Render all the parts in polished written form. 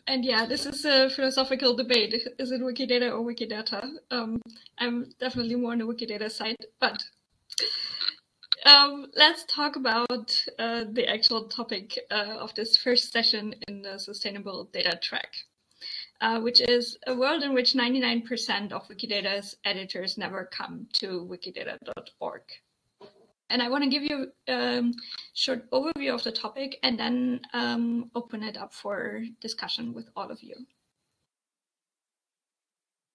And yeah, this is a philosophical debate. Is it Wikidata or Wikidata? I'm definitely more on the Wikidata side, but let's talk about the actual topic of this first session in the Sustainable Data track, which is a world in which 99% of Wikidata's editors never come to wikidata.org. And I want to give you a short overview of the topic and then open it up for discussion with all of you.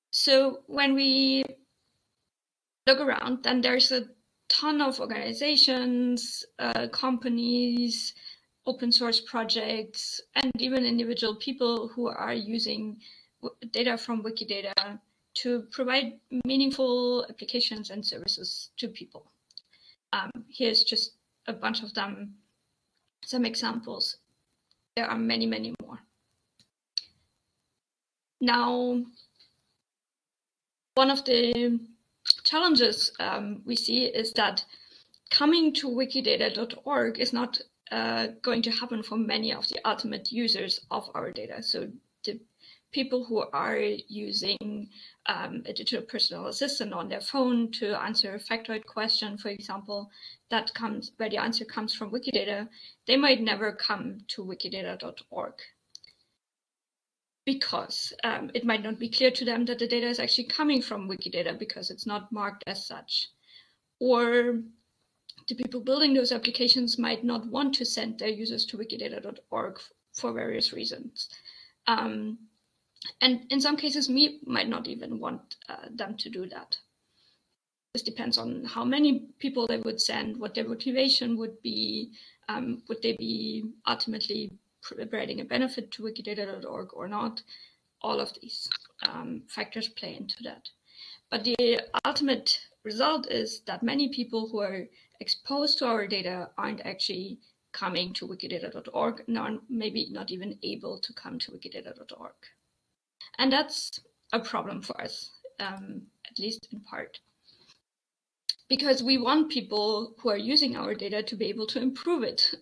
So when we look around, then there's a ton of organizations, companies, open source projects, and even individual people who are using data from Wikidata to provide meaningful applications and services to people. Here's just a bunch of them, some examples. There are many, many more. Now, one of the challenges we see is that coming to wikidata.org is not going to happen for many of the ultimate users of our data. So the people who are using a digital personal assistant on their phone to answer a factoid question, for example, where the answer comes from Wikidata, they might never come to wikidata.org because it might not be clear to them that the data is actually coming from Wikidata because it's not marked as such. Or the people building those applications might not want to send their users to wikidata.org for various reasons. And in some cases, we might not even want them to do that. This depends on how many people they would send, what their motivation would be. Would they be ultimately providing a benefit to wikidata.org or not? All of these factors play into that. But the ultimate result is that many people who are exposed to our data aren't actually coming to wikidata.org, nor maybe not even able to come to wikidata.org. And that's a problem for us, at least in part, because we want people who are using our data to be able to improve it.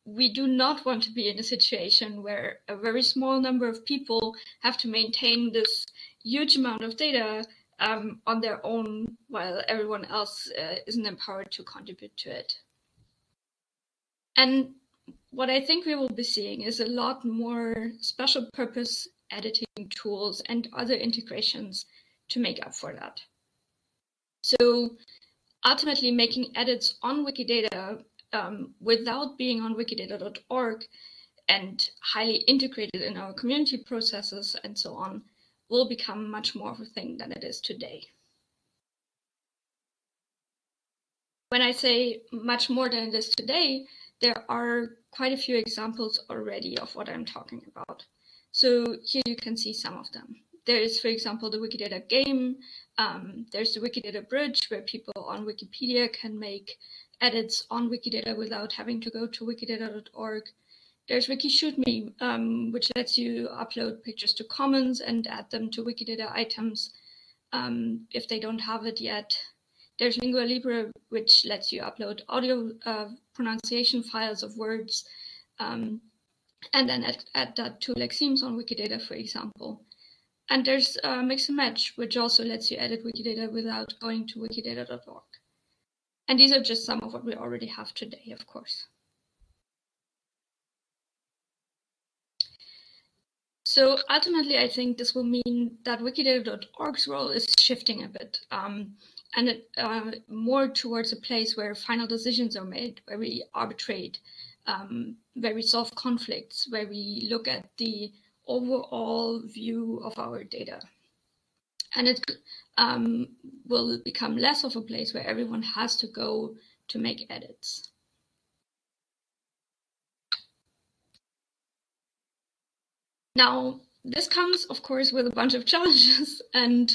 We do not want to be in a situation where a very small number of people have to maintain this huge amount of data on their own while everyone else isn't empowered to contribute to it. And what I think we will be seeing is a lot more special purpose editing tools and other integrations to make up for that. So ultimately making edits on Wikidata without being on wikidata.org and highly integrated in our community processes and so on will become much more of a thing than it is today. When I say much more than it is today, there are quite a few examples already of what I'm talking about. So here you can see some of them. There is, for example, the Wikidata game. There's the Wikidata bridge, where people on Wikipedia can make edits on Wikidata without having to go to wikidata.org. There's WikiShootMe, which lets you upload pictures to Commons and add them to Wikidata items if they don't have it yet. There's Lingua Libre, which lets you upload audio pronunciation files of words and then add that to lexemes on Wikidata, for example. And there's Mix and Match, which also lets you edit Wikidata without going to wikidata.org. And these are just some of what we already have today, of course. So ultimately, I think this will mean that wikidata.org's role is shifting a bit, and more towards a place where final decisions are made, where we arbitrate, where we solve conflicts, where we look at the overall view of our data. And it will become less of a place where everyone has to go to make edits. Now, this comes, of course, with a bunch of challenges and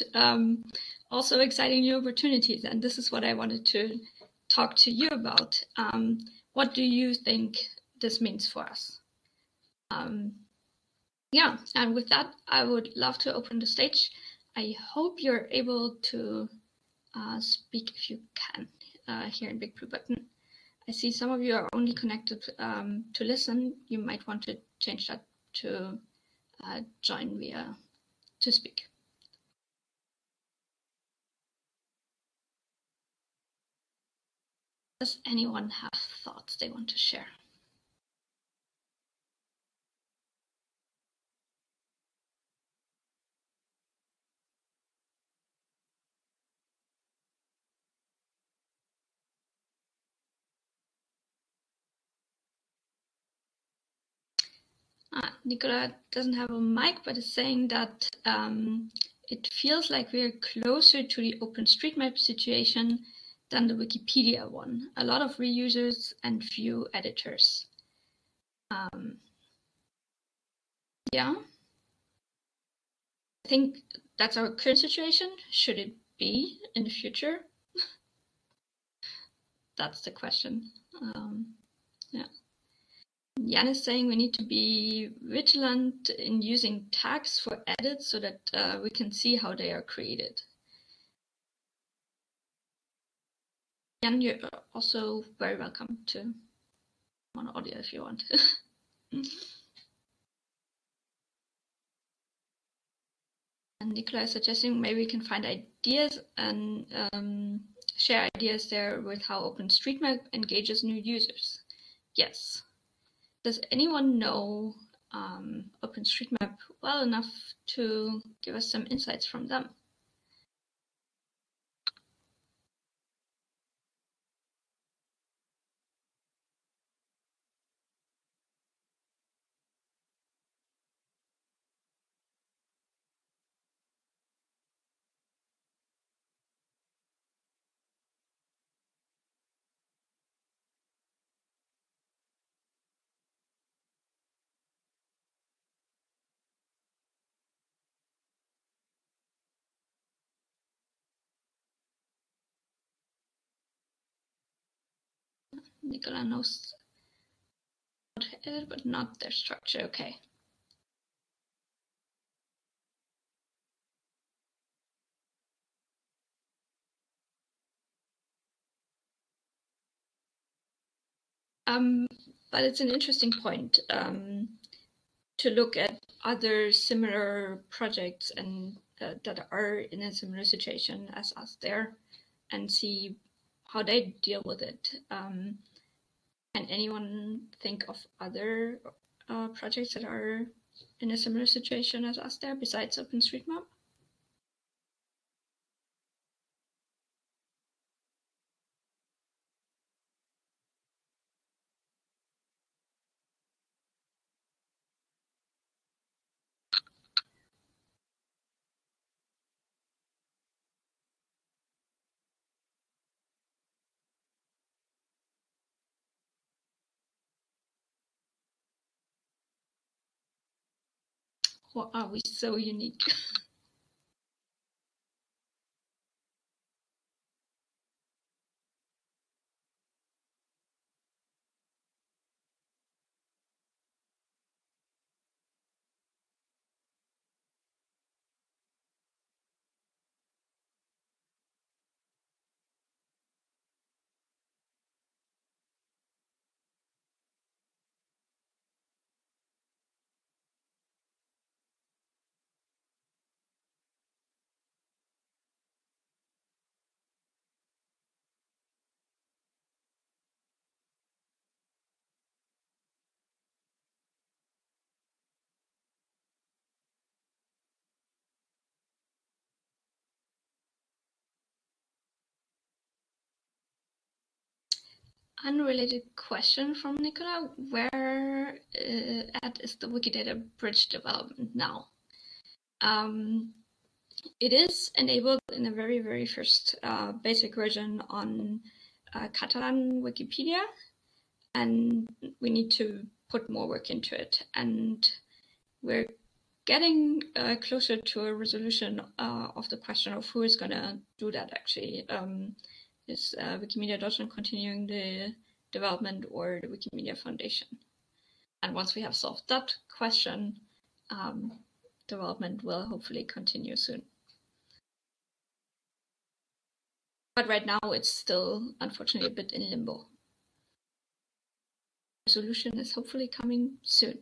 also exciting new opportunities. And this is what I wanted to talk to you about. What do you think this means for us? Yeah, and with that, I would love to open the stage. I hope you're able to speak if you can here in Big Blue Button. I see some of you are only connected to listen. You might want to change that to join via to speak. Does anyone have thoughts they want to share? Nicola doesn't have a mic, but is saying that it feels like we're closer to the Openstreetmap situation than the Wikipedia one. A lot of reusers and few editors. Yeah, I think that's our current situation. Should it be in the future? That's the question. Yeah. Jan is saying we need to be vigilant in using tags for edits so that we can see how they are created. Jan, you're also very welcome to come on audio if you want. And Nicola is suggesting maybe we can find ideas and share ideas there with how OpenStreetMap engages new users. Yes. Does anyone know OpenStreetMap well enough to give us some insights from them? Nicola knows how to edit, but not their structure. Okay. But it's an interesting point to look at other similar projects and that are in a similar situation as us there, and see how they deal with it. Can anyone think of other projects that are in a similar situation as us there besides OpenStreetMap? Or are we so unique? Unrelated question from Nicola. Where at is the Wikidata bridge development now? It is enabled in the very, very first basic version on Catalan Wikipedia, and we need to put more work into it. And we're getting closer to a resolution of the question of who is going to do that actually. Is Wikimedia Deutschland continuing the development or the Wikimedia Foundation? And once we have solved that question, development will hopefully continue soon. But right now it's still, unfortunately, a bit in limbo. Resolution is hopefully coming soon.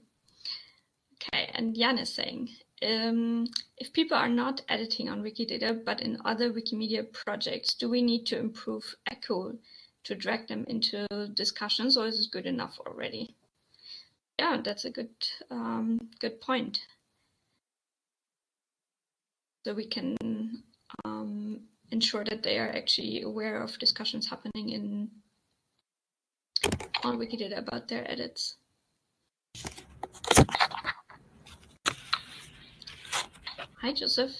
Okay, and Jan is saying, if people are not editing on Wikidata, but in other Wikimedia projects, do we need to improve echo to drag them into discussions, or is it good enough already? Yeah, that's a good point. So we can ensure that they are actually aware of discussions happening on Wikidata about their edits. Hi, Joseph.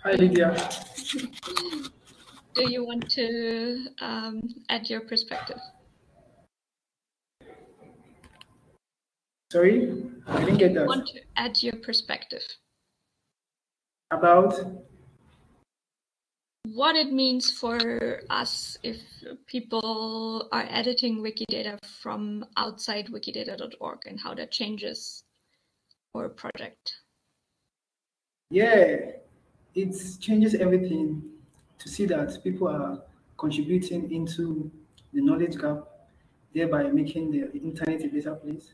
Hi, Lydia. Do you want to add your perspective? Sorry, I didn't get that. You want to add your perspective about what it means for us if people are editing Wikidata from outside wikidata.org and how that changes our project. Yeah, it changes everything to see that people are contributing into the knowledge gap, thereby making the internet a better place.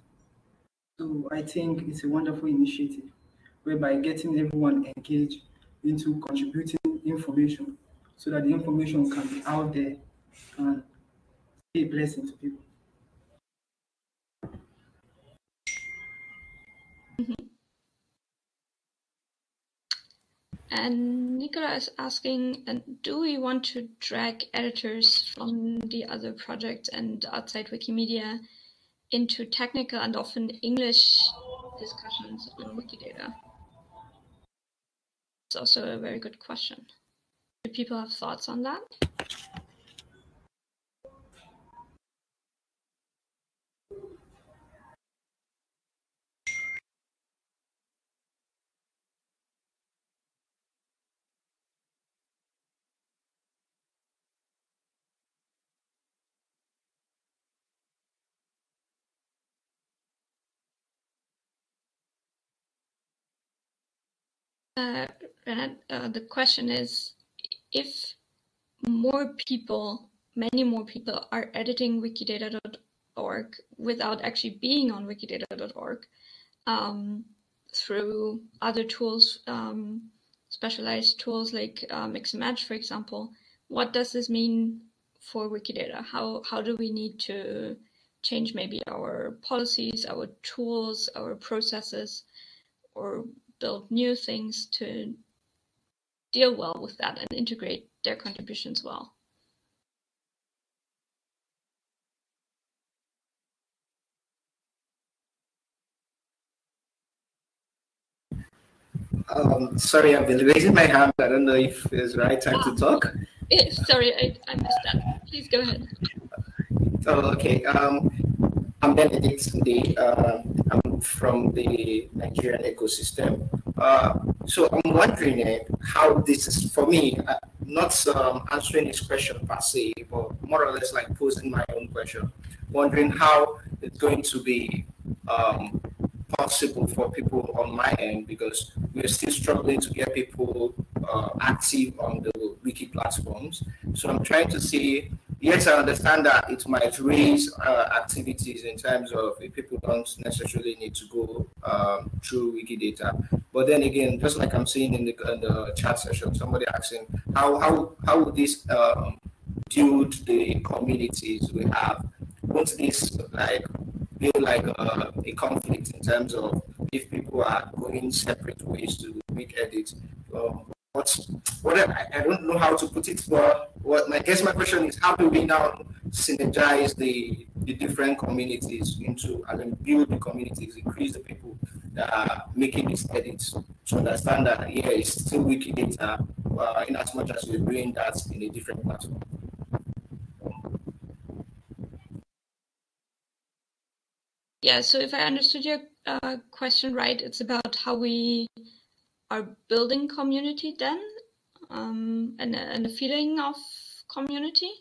So I think it's a wonderful initiative whereby getting everyone engaged into contributing information so that the information can be out there and be a blessing to people. And Nicola is asking, do we want to drag editors from the other projects and outside Wikimedia into technical and often English discussions on Wikidata? It's also a very good question. Do people have thoughts on that? Renat, the question is, if many more people are editing wikidata.org without actually being on wikidata.org through other tools, specialized tools like Mix and Match, for example, what does this mean for Wikidata? How do we need to change maybe our policies, our tools, our processes, or build new things to deal well with that and integrate their contributions well? Sorry, I've been raising my hand. I don't know if it's the right time to talk. Sorry, I missed that. Please go ahead. Oh, okay. I'm Benedict. I'm from the Nigerian ecosystem. So I'm wondering how this is, for me, not answering this question per se, but more or less like posing my own question, wondering how it's going to be possible for people on my end, because we're still struggling to get people active on the wiki platforms. So I'm trying to see, yes, I understand that it might raise activities in terms of if people don't necessarily need to go through Wikidata. But then again, just like I'm seeing in the chat session, somebody asking how would this build the communities we have? Won't this be like a conflict in terms of if people are going separate ways to make edits? I don't know how to put it, but I guess my question is, how do we now synergize the different communities into, and then build the communities, increase the people that are making these edits to understand that, yeah, it's still Wikidata, in as much as we're doing that in a different platform. Yeah, so if I understood your question right, it's about how we are building community then, and a feeling of community?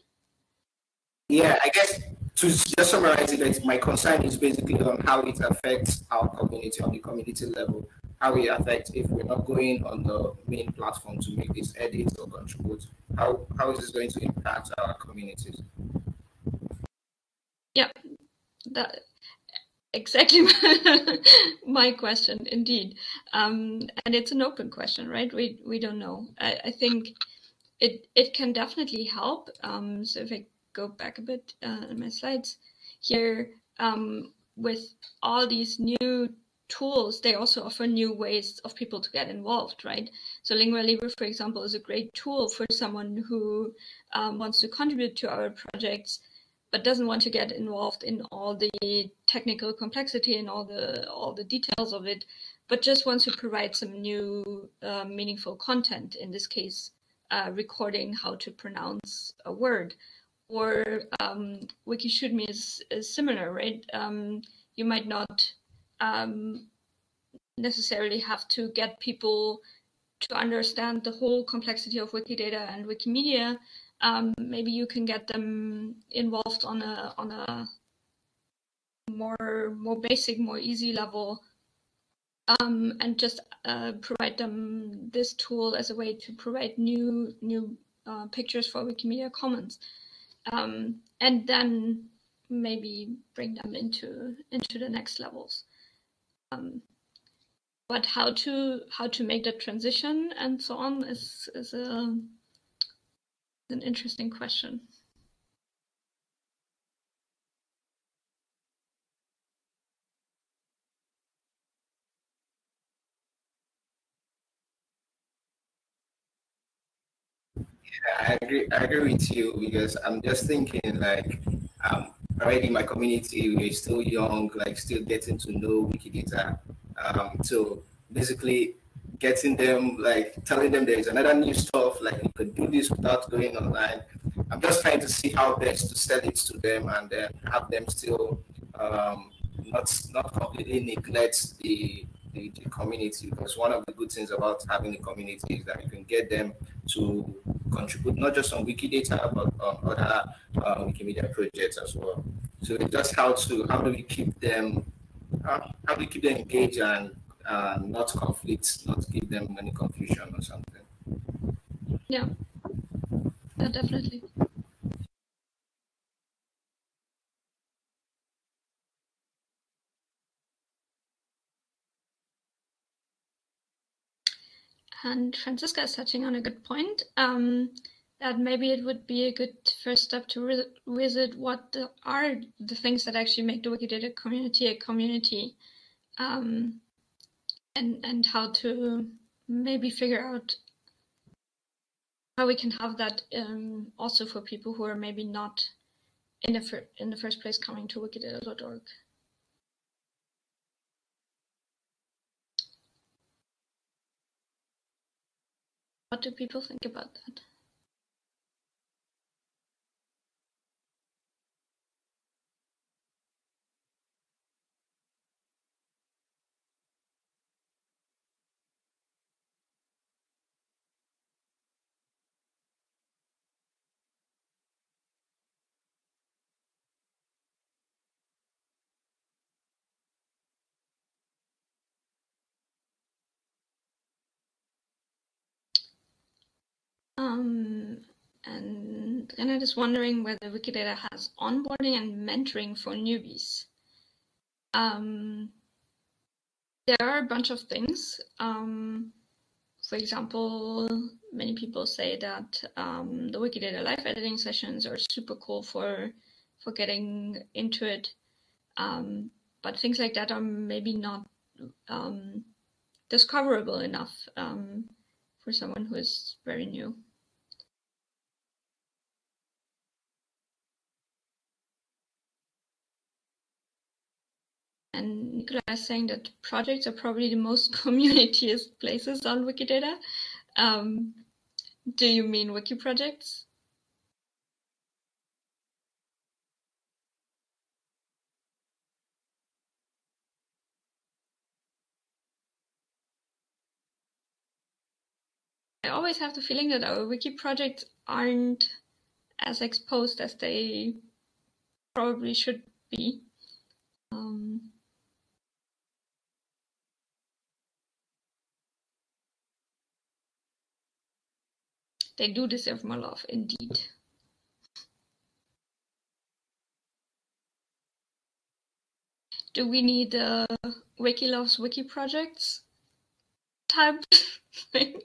Yeah, I guess to just summarize it, my concern is basically on how it affects our community on the community level, how it affects if we're not going on the main platform to make these edits or contribute. How is this going to impact our communities? Yeah, exactly my question, indeed. And it's an open question, right? We don't know. I think it can definitely help. So if I go back a bit in my slides here, with all these new tools, they also offer new ways of people to get involved, right? So Lingua Libre, for example, is a great tool for someone who wants to contribute to our projects, but doesn't want to get involved in all the technical complexity and all the details of it, but just wants to provide some new meaningful content, in this case, recording how to pronounce a word. Or WikiShootMe is similar, right? You might not necessarily have to get people to understand the whole complexity of Wikidata and Wikimedia. Maybe you can get them involved on a more basic, more easy level, and just provide them this tool as a way to provide new pictures for Wikimedia Commons, and then maybe bring them into the next levels. But how to make that transition and so on is an interesting question. I agree with you, because I'm just thinking, like, already my community, we're still young, like still getting to know Wikidata. So basically getting them, like telling them there is another new stuff, like you could do this without going online. I'm just trying to see how best to sell it to them, and then have them still not completely neglect the community, because one of the good things about having a community is that you can get them to contribute not just on Wikidata but on other Wikimedia projects as well. So it's just how do we keep them engaged and not conflict, not give them any confusion or something. Yeah, definitely. And Franziska is touching on a good point, that maybe it would be a good first step to visit what are the things that actually make the Wikidata community a community, and how to maybe figure out how we can have that also for people who are maybe not in the first place coming to wikidata.org. What do people think about that? And Renat is wondering whether Wikidata has onboarding and mentoring for newbies. There are a bunch of things. For example, many people say that the Wikidata live editing sessions are super cool for getting into it. But things like that are maybe not discoverable enough for someone who is very new. And Nicola is saying that projects are probably the most communityist places on Wikidata. Do you mean wiki projects? I always have the feeling that our wiki projects aren't as exposed as they probably should be. They do deserve more love, indeed. do we need a Wiki loves Wiki projects type thing?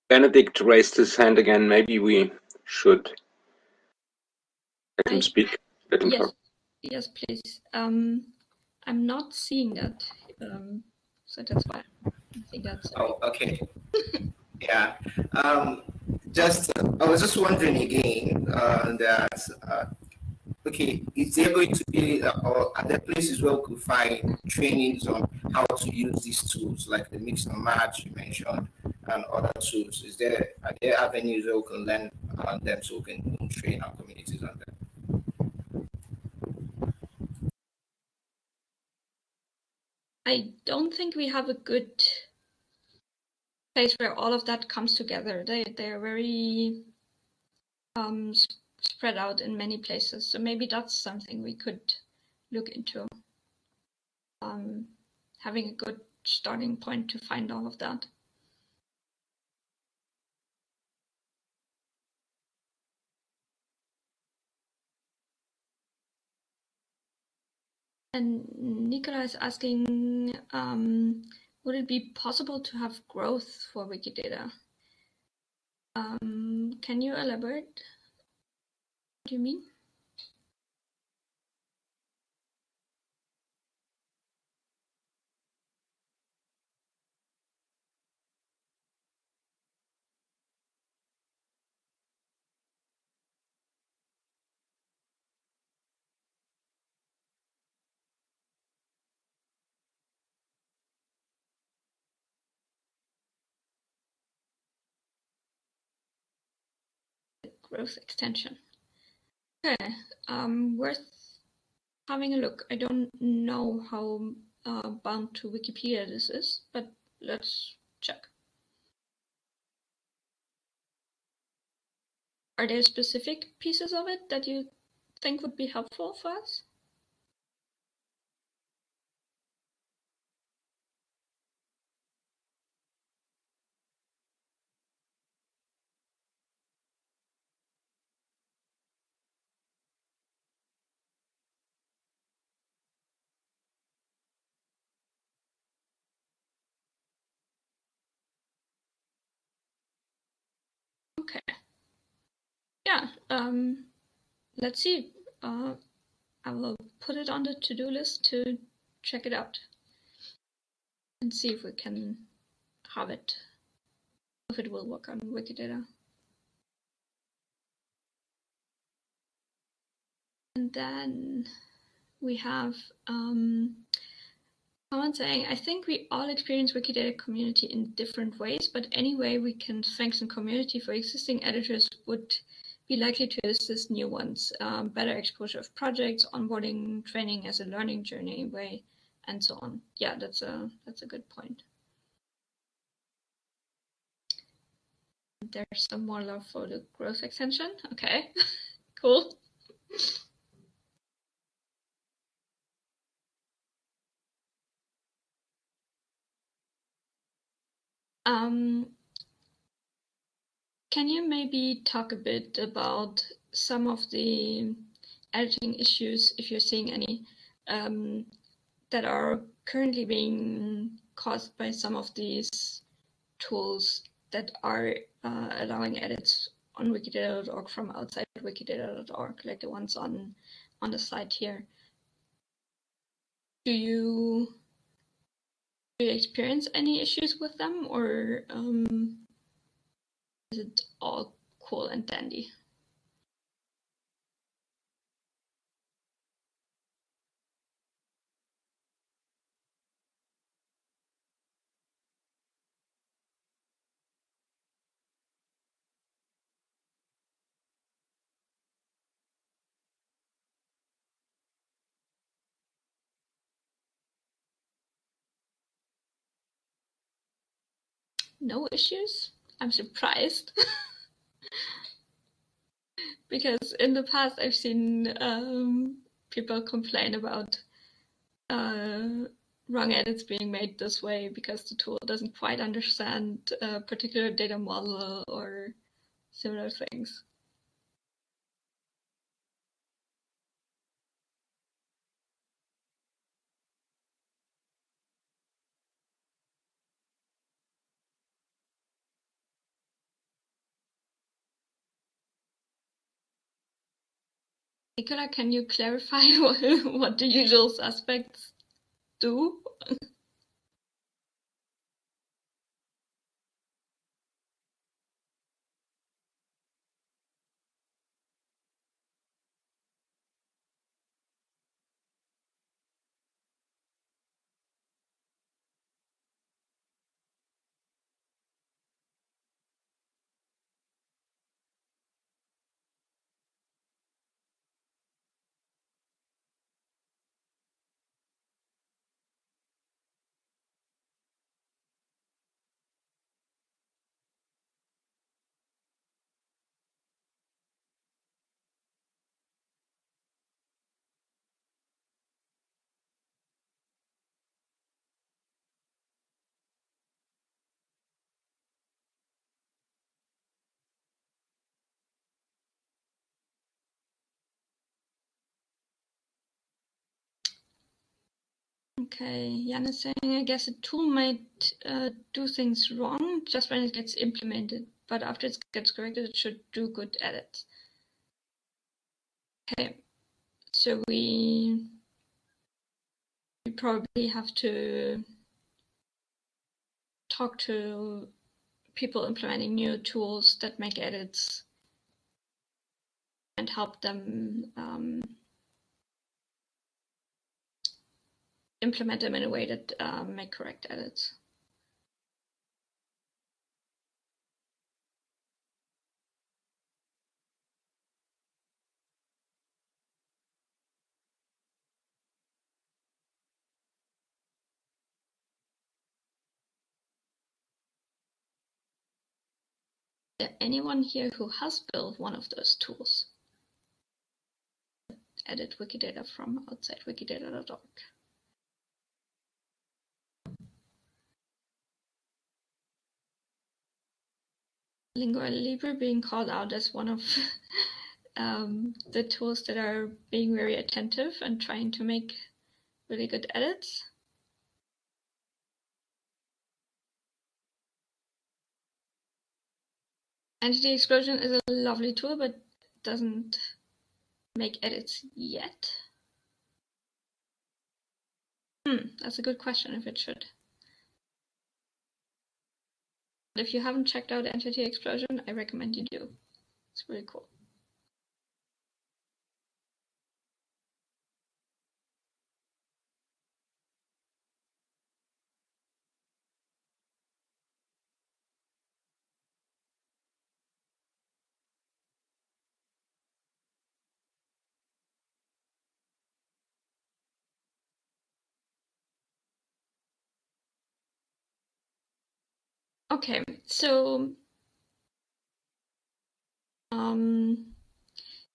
Benedict raised his hand again. Maybe we should let him speak. Let him talk. Yes, please. I'm not seeing that, so that's why I think that's. Oh, okay. Yeah. I was just wondering again okay, is there going to be, or are there places where we could find trainings on how to use these tools, like the mix and match you mentioned, and other tools? Are there avenues where we can learn on them so we can train our communities on them? I don't think we have a good place where all of that comes together. They're very spread out in many places. So maybe that's something we could look into. Having a good starting point to find all of that. And Nicola is asking, would it be possible to have growth for Wikidata? Can you elaborate? What do you mean? Growth extension. Okay, worth having a look. I don't know how bound to Wikipedia this is, but let's check. Are there specific pieces of it that you think would be helpful for us? Okay. Yeah, let's see. I will put it on the to-do list to check it out and see if we can have it, if it will work on Wikidata. And then we have someone saying, I think we all experience Wikidata community in different ways, but any way we can strengthen community for existing editors would be likely to assist new ones. Better exposure of projects, onboarding, training as a learning journey way, and so on. Yeah, that's a good point. There's some more love for the growth extension. Okay, cool. Can you maybe talk a bit about some of the editing issues, if you're seeing any, that are currently being caused by some of these tools that are allowing edits on wikidata.org from outside wikidata.org, like the ones on the site here? Do you experience any issues with them, or is it all cool and dandy? no issues. I'm surprised. Because in the past I've seen people complain about wrong edits being made this way because the tool doesn't quite understand a particular data model or similar things. Nicola, can you clarify what the usual suspects do? Okay, Jan is saying, I guess a tool might do things wrong just when it gets implemented, but after it gets corrected, it should do good edits. Okay, so we probably have to talk to people implementing new tools that make edits and help them implement them in a way that make correct edits. Is there anyone here who has built one of those tools? Edit Wikidata from outside wikidata.org. Lingua Libre being called out as one of the tools that are being very attentive and trying to make really good edits. Entity Explosion is a lovely tool, but doesn't make edits yet. That's a good question if it should. If you haven't checked out Entity Explosion, I recommend you do. It's really cool. Okay, so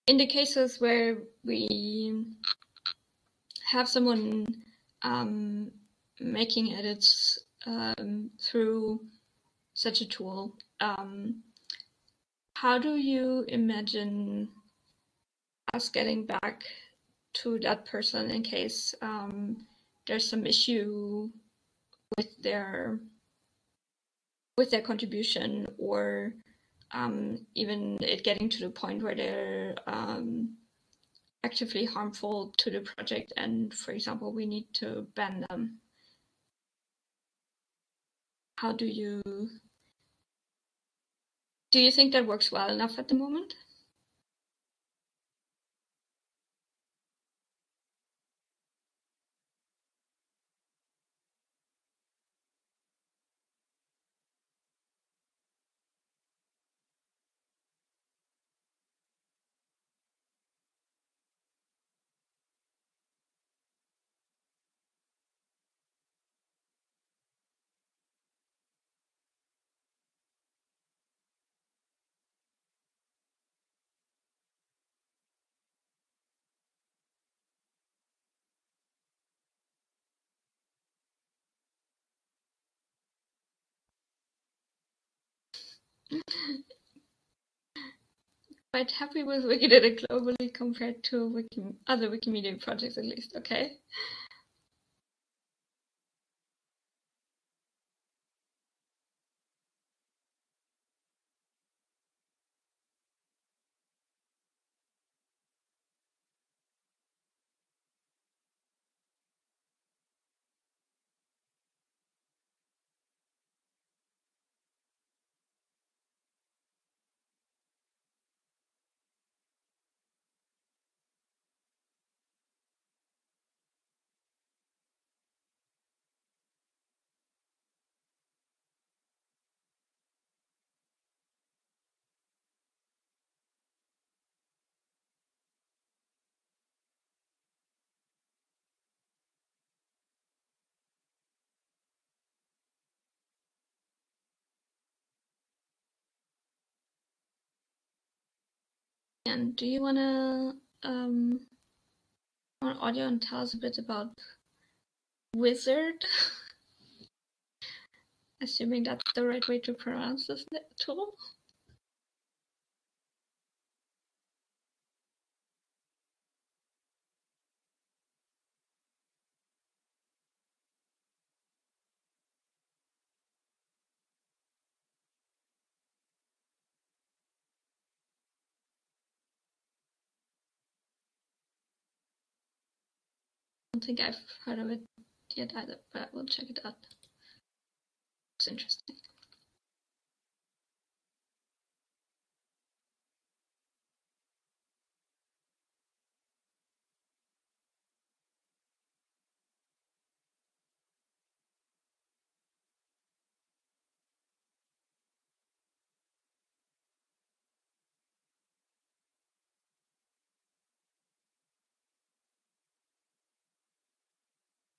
in the cases where we have someone making edits through such a tool, how do you imagine us getting back to that person in case there's some issue with their contribution, or even it getting to the point where they're actively harmful to the project and, for example, we need to ban them? How do you think that works well enough at the moment? Quite happy with Wikidata globally compared to other Wikimedia projects, at least. Okay. And do you want to on audio and tell us a bit about Wizard? Assuming that's the right way to pronounce this tool. I don't think I've heard of it yet either, but we'll check it out. Looks interesting.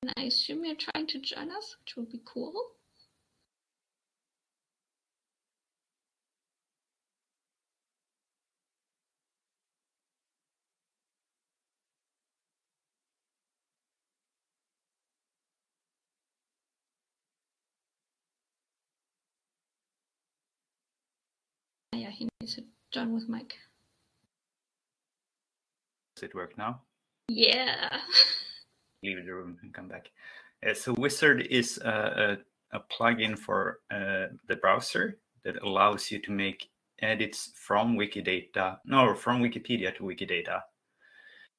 And I assume you're trying to join us, which would be cool. Yeah, he needs to join with Mike. Does it work now? Yeah. Leave the room and come back. So Wizard is a plugin for the browser that allows you to make edits from Wikipedia to Wikidata,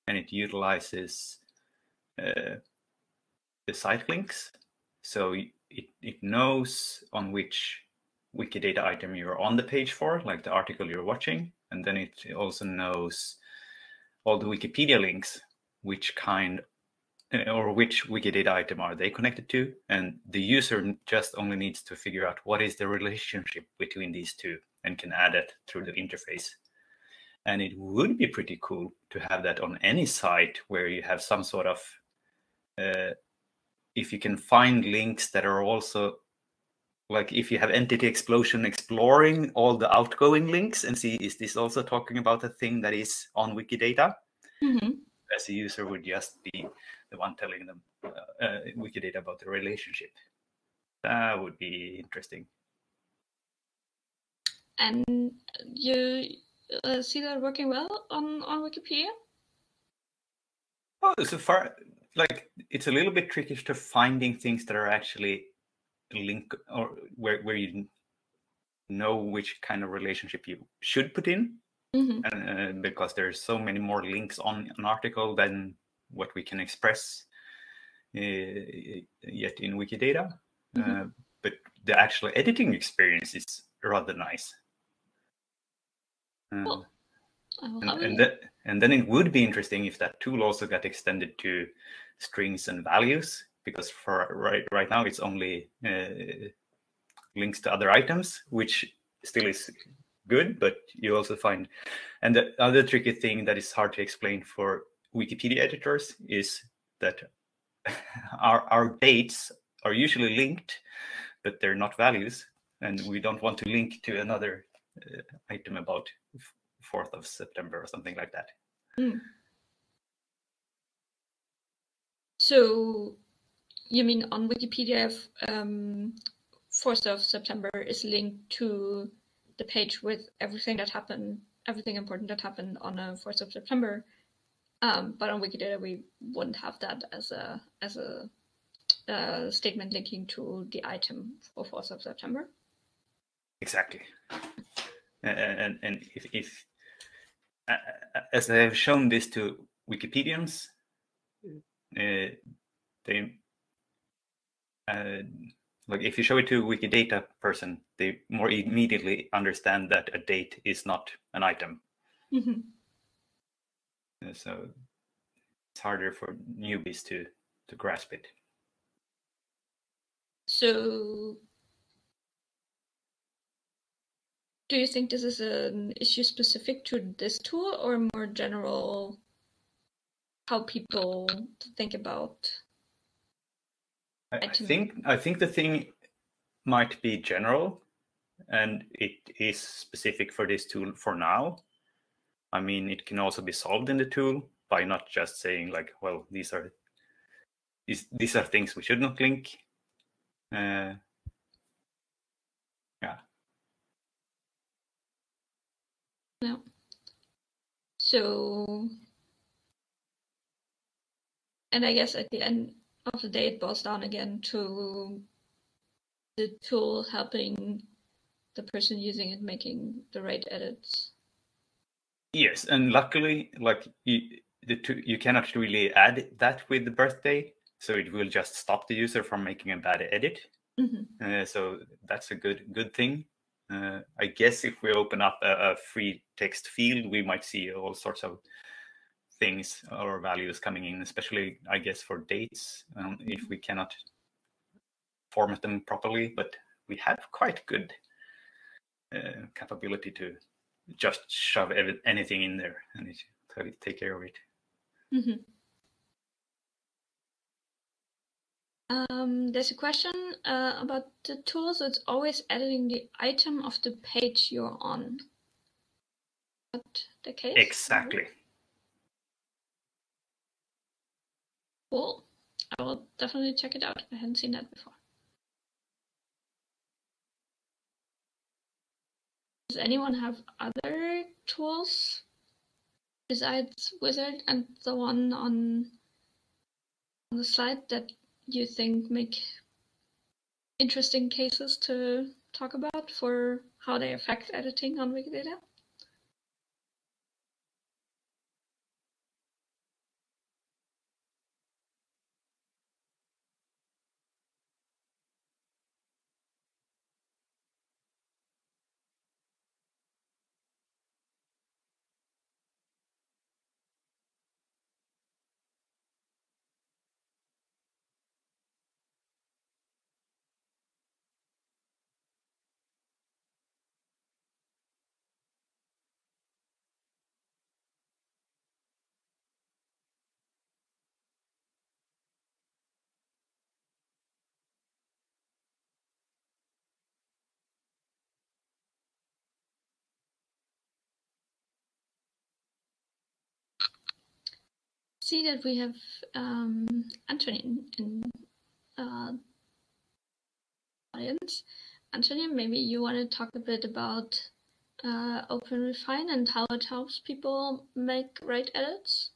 and it utilizes the site links. So it knows on which Wikidata item you're on the page for, like the article you're watching, and then it also knows all the Wikipedia links, which kind or which Wikidata item are they connected to, and the user just only needs to figure out what is the relationship between these two and can add it through the interface. And it would be pretty cool to have that on any site where you have some sort of, if you can find links that are also, like if you have Entity Explosion exploring all the outgoing links and see, is this also talking about a thing that is on Wikidata? Mm-hmm. As a user would just be the one telling them Wikidata about the relationship. That would be interesting. And you see that working well on Wikipedia? Oh, so far, like it's a little bit tricky to finding things that are actually linked or where you know which kind of relationship you should put in. Mm-hmm. And because there's so many more links on an article than what we can express yet in Wikidata. Mm-hmm. But the actual editing experience is rather nice. Cool. And then it would be interesting if that tool also got extended to strings and values, because for right now it's only links to other items, which still is good, but you also find, and the other tricky thing that is hard to explain for Wikipedia editors is that our dates are usually linked, but they're not values, and we don't want to link to another item about 4th of September or something like that. Mm. So you mean on Wikipedia, 4th of September is linked to the page with everything that happened, everything important that happened on the 4th of September. But on Wikidata, we wouldn't have that as a statement linking to the item for 4th of September. Exactly. And if as I have shown this to Wikipedians, they like if you show it to a Wikidata person, they more immediately understand that a date is not an item. Mm-hmm. So it's harder for newbies to grasp it. So do you think this is an issue specific to this tool, or more general how people think about I think the thing might be general, and it is specific for this tool for now. I mean, it can also be solved in the tool by not just saying like, well, these are things we should not link. Yeah. No. So, and I guess at the end of the day, it boils down again to the tool helping the person using it making the right edits. Yes, and luckily, like you cannot really add that with the birthday, so it will just stop the user from making a bad edit. Mm-hmm. So that's a good thing. I guess if we open up a free text field, we might see all sorts of things or values coming in, especially, I guess, for dates, if we cannot format them properly. But we have quite good capability to just shove anything in there and take care of it. Mm-hmm. There's a question about the tool. So it's always editing the item of the page you're on. Is that the case? Exactly. Cool. I will definitely check it out. I hadn't seen that before. Does anyone have other tools besides Wizard and the one on the slide that you think make interesting cases to talk about for how they affect editing on Wikidata? See that we have Anthony in audience. Anthony, maybe you want to talk a bit about OpenRefine and how it helps people make right edits?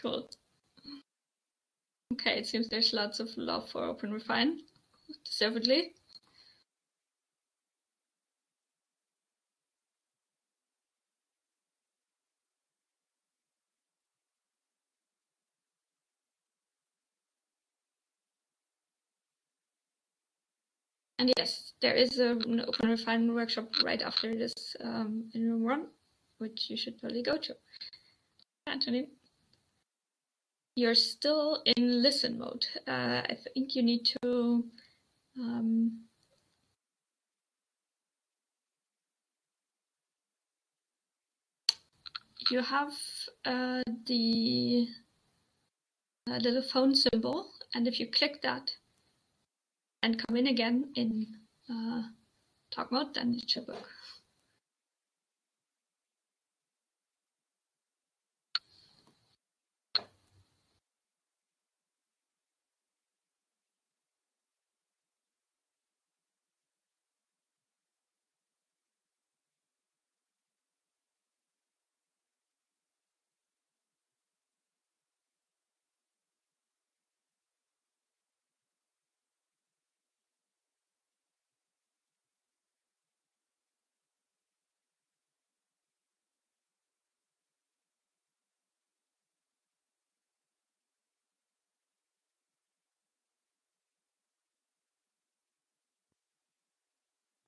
Cool. Okay, it seems there's lots of love for OpenRefine, deservedly. And yes, there is an OpenRefine workshop right after this in room 1, which you should totally go to. Anthony, you're still in listen mode. I think you need to you have the little phone symbol, and if you click that and come in again in talk mode, then it should work.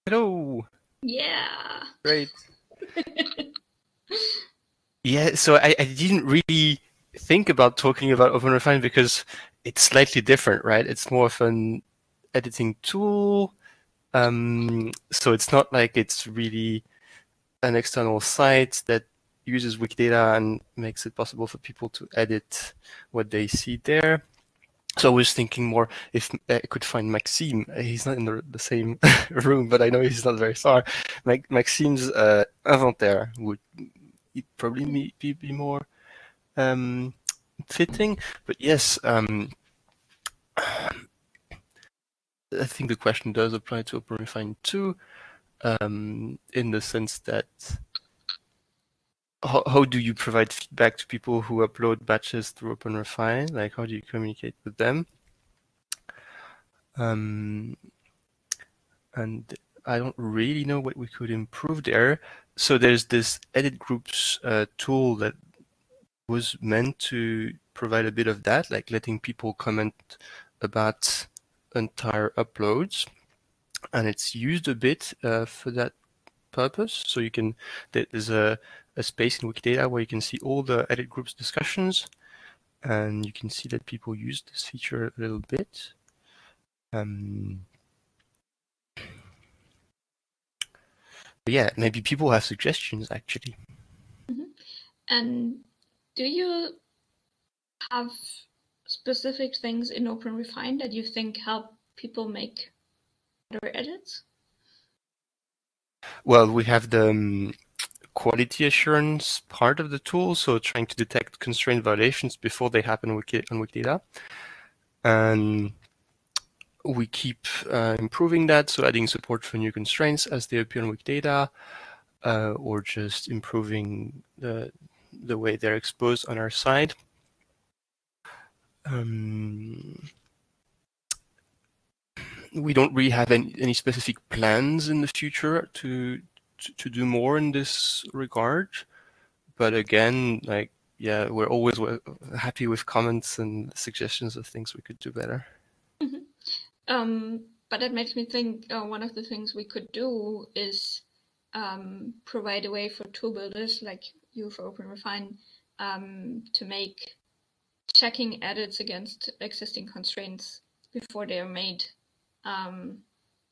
Hello. Yeah. Great. Yeah, so I didn't really think about talking about OpenRefine because it's slightly different, right? It's more of an editing tool. So it's not like it's really an external site that uses Wikidata and makes it possible for people to edit what they see there. So I was thinking more if I could find Maxime. He's not in the same room, but I know he's not very far. Maxime's inventaire would probably be more fitting. But yes, I think the question does apply to OpenRefine too, in the sense that how do you provide feedback to people who upload batches through OpenRefine? Like, how do you communicate with them? And I don't really know what we could improve there. So there's this edit groups tool that was meant to provide a bit of that, like letting people comment about entire uploads. And it's used a bit for that purpose. So you can, there's a space in Wikidata where you can see all the edit groups discussions, and you can see that people use this feature a little bit. But yeah, maybe people have suggestions actually. Mm-hmm. And do you have specific things in OpenRefine that you think help people make better edits? Well, we have the quality assurance part of the tool, so trying to detect constraint violations before they happen on Wikidata. And we keep improving that, so adding support for new constraints as they appear on Wikidata, or just improving the way they're exposed on our side. We don't really have any specific plans in the future to do more in this regard. But again, like, yeah, we're always happy with comments and suggestions of things we could do better. Mm-hmm. But that makes me think one of the things we could do is provide a way for tool builders like you for OpenRefine to make checking edits against existing constraints before they are made,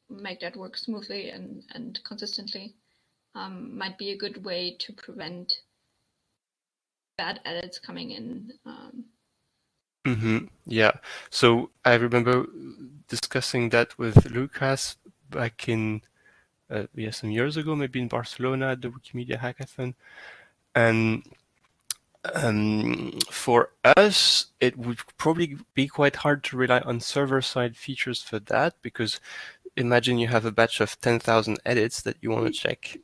make that work smoothly and consistently. Might be a good way to prevent bad edits coming in. Yeah, so I remember discussing that with Lucas back in some years ago, maybe in Barcelona at the Wikimedia Hackathon, and for us, it would probably be quite hard to rely on server-side features for that, because imagine you have a batch of 10,000 edits that you want to check.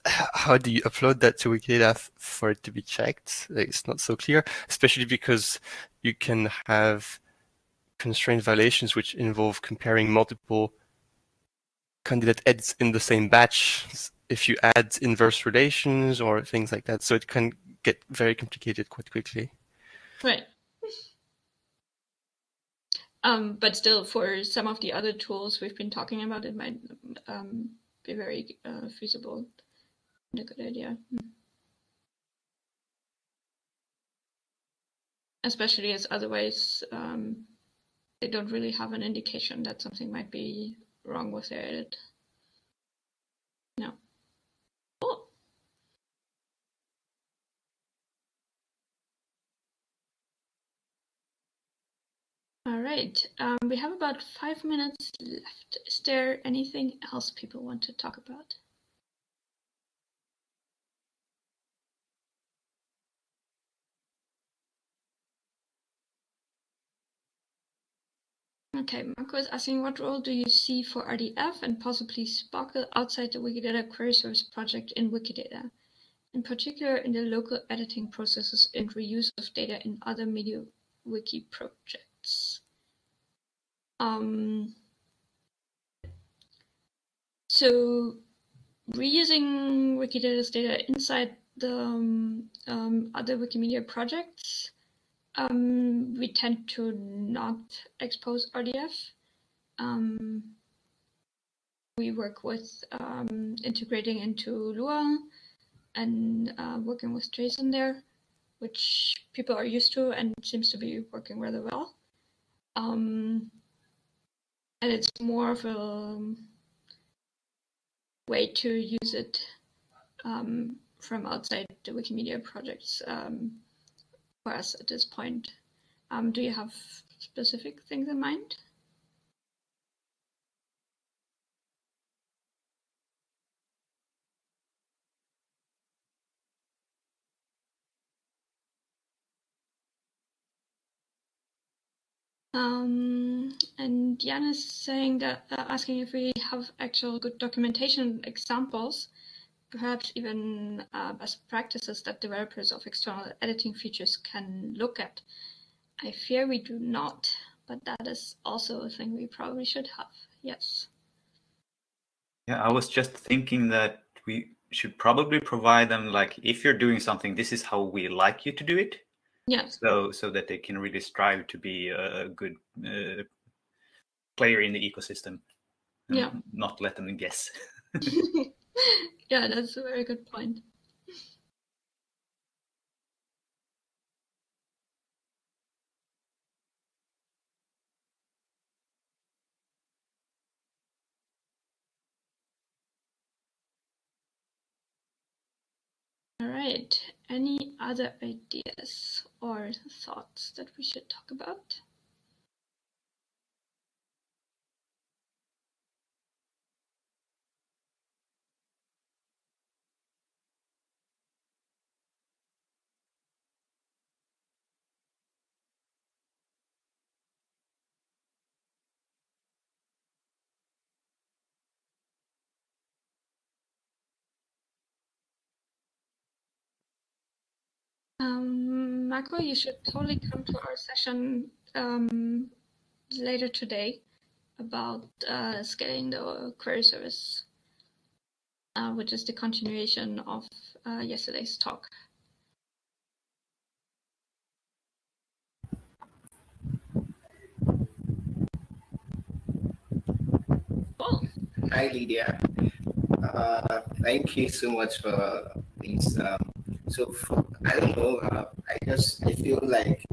How do you upload that to Wikidata for it to be checked? It's not so clear, especially because you can have constraint violations which involve comparing multiple candidate edits in the same batch if you add inverse relations or things like that. So it can get very complicated quite quickly. Right. But still, for some of the other tools we've been talking about, it might be very feasible and a good idea. Especially as otherwise they don't really have an indication that something might be wrong with their edit. No. Cool. All right, we have about 5 minutes left. Is there anything else people want to talk about? Okay, Marco is asking, what role do you see for RDF and possibly Sparkle outside the Wikidata Query Service project in Wikidata, in particular in the local editing processes and reuse of data in other MediaWiki projects? So reusing Wikidata's data inside the other Wikimedia projects, we tend to not expose RDF. We work with integrating into Lua and working with JSON there, which people are used to and seems to be working rather well. And it's more of a way to use it from outside the Wikimedia projects for us at this point. Do you have specific things in mind? And Jan is saying that asking if we have actual good documentation examples, perhaps even best practices that developers of external editing features can look at. I fear we do not, but that is also a thing we probably should have. Yes. Yeah, I was just thinking that we should probably provide them, like, if you're doing something, this is how we like you to do it. Yeah. So that they can really strive to be a good player in the ecosystem. And yeah. Not let them guess. Yeah, that's a very good point. All right. Any other ideas or thoughts that we should talk about? Marco, you should totally come to our session later today about scaling the query service, which is the continuation of yesterday's talk. Cool. Hi, Lydia. Thank you so much for this. I don't know.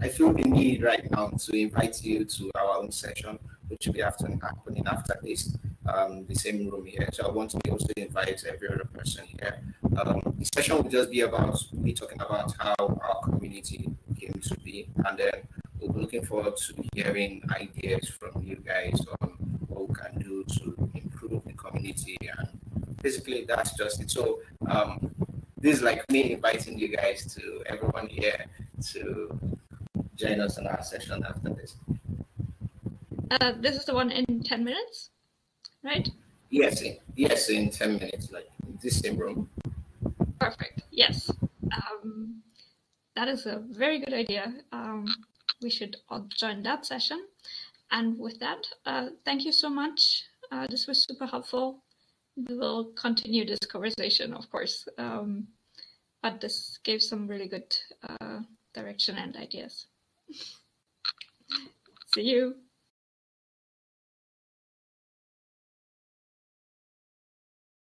I feel the need right now to invite you to our own session, which will be happening after this, the same room here. So I want to also invite every other person here. The session will just be talking about how our community came to be, and then we'll be looking forward to hearing ideas from you guys on what we can do to improve the community, and basically that's just it. So this is like me inviting you guys to everyone here to join us in our session after this. This is the one in 10 minutes, right? Yes, in 10 minutes, like in this same room. Perfect. Yes. That is a very good idea. We should all join that session. And with that, thank you so much. This was super helpful. We will continue this conversation, of course. But this gave some really good direction and ideas. See you.